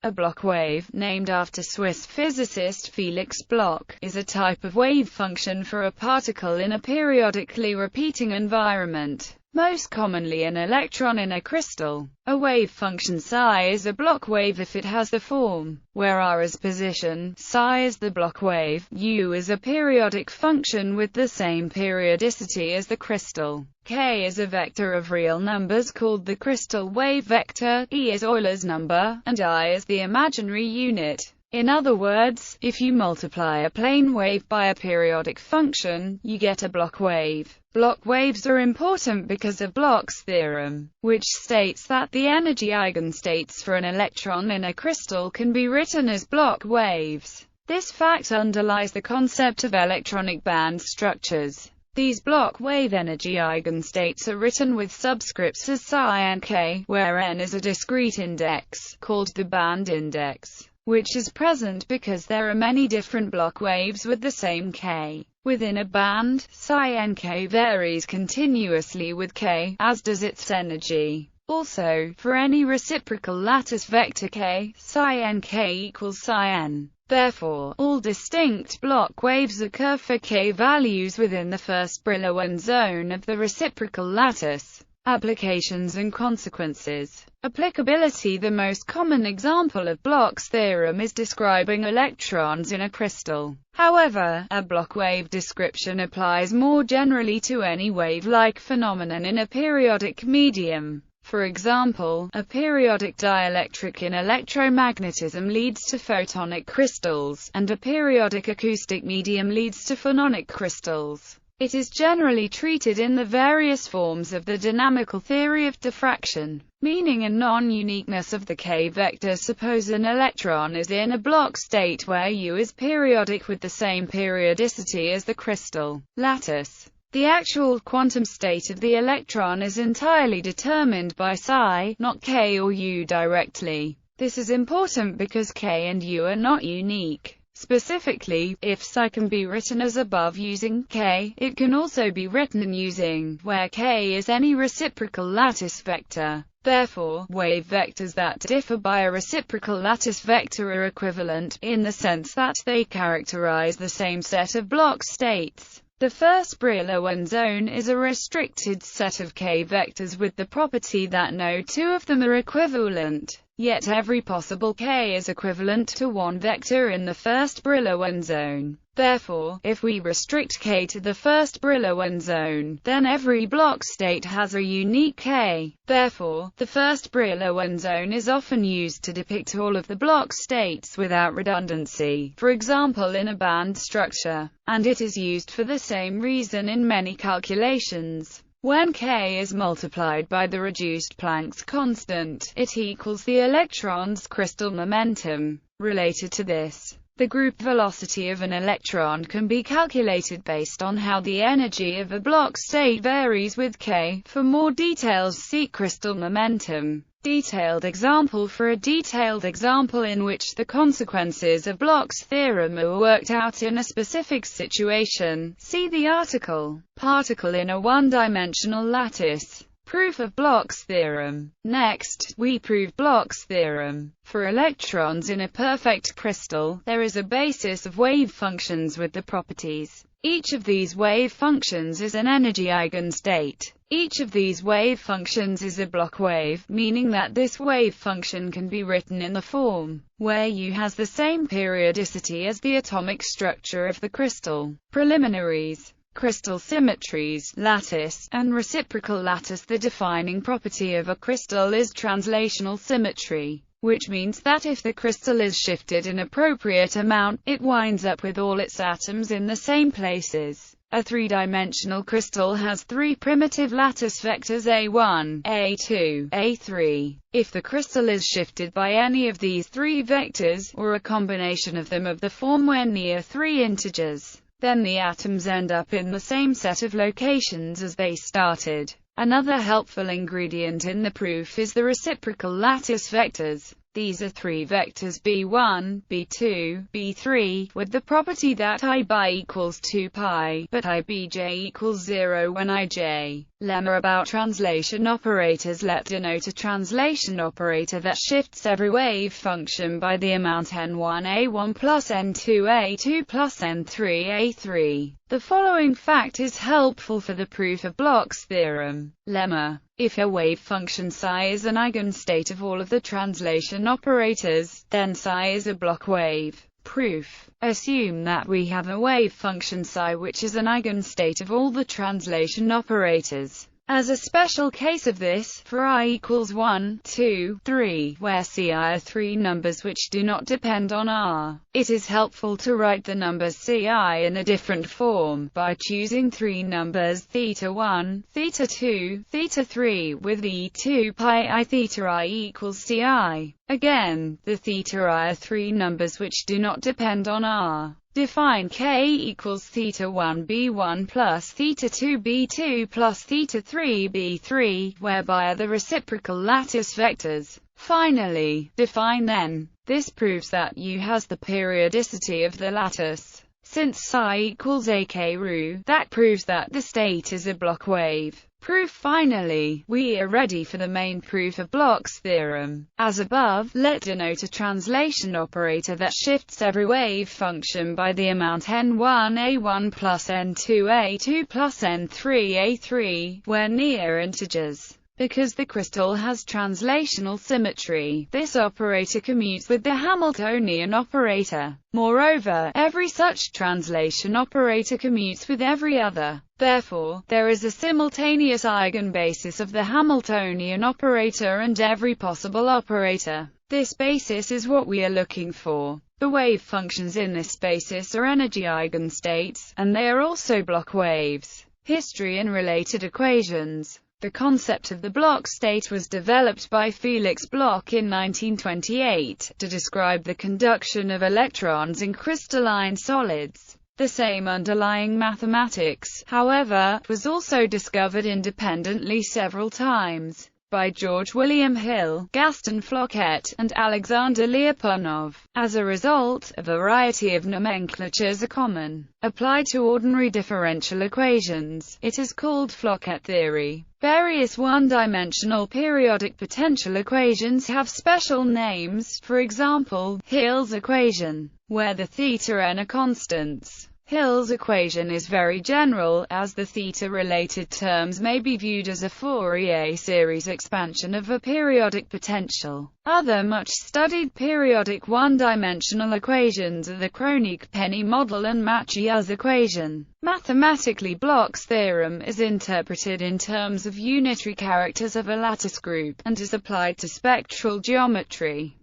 A Bloch wave, named after Swiss physicist Felix Bloch, is a type of wave function for a particle in a periodically repeating environment, most commonly an electron in a crystal. A wave function psi is a Bloch wave if it has the form, where r is position, psi is the Bloch wave, u is a periodic function with the same periodicity as the crystal, k is a vector of real numbers called the crystal wave vector, e is Euler's number, and I is the imaginary unit. In other words, if you multiply a plane wave by a periodic function, you get a Bloch wave. Bloch waves are important because of Bloch's theorem, which states that the energy eigenstates for an electron in a crystal can be written as Bloch waves. This fact underlies the concept of electronic band structures. These Bloch wave energy eigenstates are written with subscripts as psi and k, where n is a discrete index, called the band index, which is present because there are many different Bloch waves with the same k. Within a band, psi nk varies continuously with k, as does its energy. Also, for any reciprocal lattice vector k, psi nk equals psi n. Therefore, all distinct Bloch waves occur for k values within the first Brillouin zone of the reciprocal lattice. Applications and consequences. Applicability. The most common example of Bloch's theorem is describing electrons in a crystal. However, a Bloch wave description applies more generally to any wave-like phenomenon in a periodic medium. For example, a periodic dielectric in electromagnetism leads to photonic crystals, and a periodic acoustic medium leads to phononic crystals. It is generally treated in the various forms of the dynamical theory of diffraction, meaning and non-uniqueness of the k-vector. Suppose an electron is in a Bloch state where U is periodic with the same periodicity as the crystal lattice. The actual quantum state of the electron is entirely determined by psi, not k or u directly. This is important because k and u are not unique. Specifically, if psi can be written as above using k, it can also be written using where k is any reciprocal lattice vector. Therefore, wave vectors that differ by a reciprocal lattice vector are equivalent, in the sense that they characterize the same set of Bloch states. The first Brillouin zone is a restricted set of k-vectors with the property that no two of them are equivalent. Yet every possible k is equivalent to one vector in the first Brillouin zone. Therefore, if we restrict k to the first Brillouin zone, then every Bloch state has a unique k. Therefore, the first Brillouin zone is often used to depict all of the Bloch states without redundancy, for example in a band structure, and it is used for the same reason in many calculations. When k is multiplied by the reduced Planck's constant, it equals the electron's crystal momentum. Related to this, the group velocity of an electron can be calculated based on how the energy of a Bloch state varies with k. For more details, see crystal momentum. Detailed example. For a detailed example in which the consequences of Bloch's theorem are worked out in a specific situation, see the article, Particle in a One-Dimensional Lattice. Proof of Bloch's theorem. Next, we prove Bloch's theorem. For electrons in a perfect crystal, there is a basis of wave functions with the properties. Each of these wave functions is an energy eigenstate. Each of these wave functions is a Bloch wave, meaning that this wave function can be written in the form where U has the same periodicity as the atomic structure of the crystal. Preliminaries. Crystal symmetries, lattice, and reciprocal lattice. The defining property of a crystal is translational symmetry, which means that if the crystal is shifted an appropriate amount, it winds up with all its atoms in the same places. A three-dimensional crystal has three primitive lattice vectors A1, A2, A3. If the crystal is shifted by any of these three vectors, or a combination of them of the form where near three integers, then the atoms end up in the same set of locations as they started. Another helpful ingredient in the proof is the reciprocal lattice vectors. These are three vectors b1, b2, b3, with the property that I by equals 2 pi, but I bj equals 0 when ij. Lemma about translation operators. Let denote a translation operator that shifts every wave function by the amount n1a1 plus n2a2 plus n3a3. The following fact is helpful for the proof of Bloch's theorem. Lemma: if a wave function psi is an eigenstate of all of the translation operators, then psi is a Bloch wave. Proof: assume that we have a wave function psi which is an eigenstate of all the translation operators. As a special case of this, for I equals 1, 2, 3, where Ci are three numbers which do not depend on R, it is helpful to write the numbers Ci in a different form, by choosing three numbers θ1, θ2, θ3, with the 2 pi I θ I equals Ci. Again, the θ I are three numbers which do not depend on R. Define k equals θ1 b1 plus θ2 b2 plus θ3 b3, whereby are the reciprocal lattice vectors. Finally, define then. This proves that U has the periodicity of the lattice. Since psi equals ak-ρ, that proves that the state is a Bloch wave. Proof. Finally, we are ready for the main proof of Bloch's theorem. As above, let denote a translation operator that shifts every wave function by the amount n1a1 plus n2a2 plus n3a3, where near integers. Because the crystal has translational symmetry, this operator commutes with the Hamiltonian operator. Moreover, every such translation operator commutes with every other. Therefore, there is a simultaneous eigenbasis of the Hamiltonian operator and every possible operator. This basis is what we are looking for. The wave functions in this basis are energy eigenstates, and they are also Bloch waves. History and related equations. The concept of the Bloch state was developed by Felix Bloch in 1928, to describe the conduction of electrons in crystalline solids. The same underlying mathematics, however, was also discovered independently several times, by George William Hill, Gaston Floquet, and Alexander Lyapunov. As a result, a variety of nomenclatures are common. Applied to ordinary differential equations, it is called Floquet theory. Various one-dimensional periodic potential equations have special names, for example, Hill's equation, where the θn are constants. Hill's equation is very general, as the θ-related terms may be viewed as a Fourier series expansion of a periodic potential. Other much-studied periodic one-dimensional equations are the Kronig-Penney model and Mathieu's equation. Mathematically, Bloch's theorem is interpreted in terms of unitary characters of a lattice group, and is applied to spectral geometry.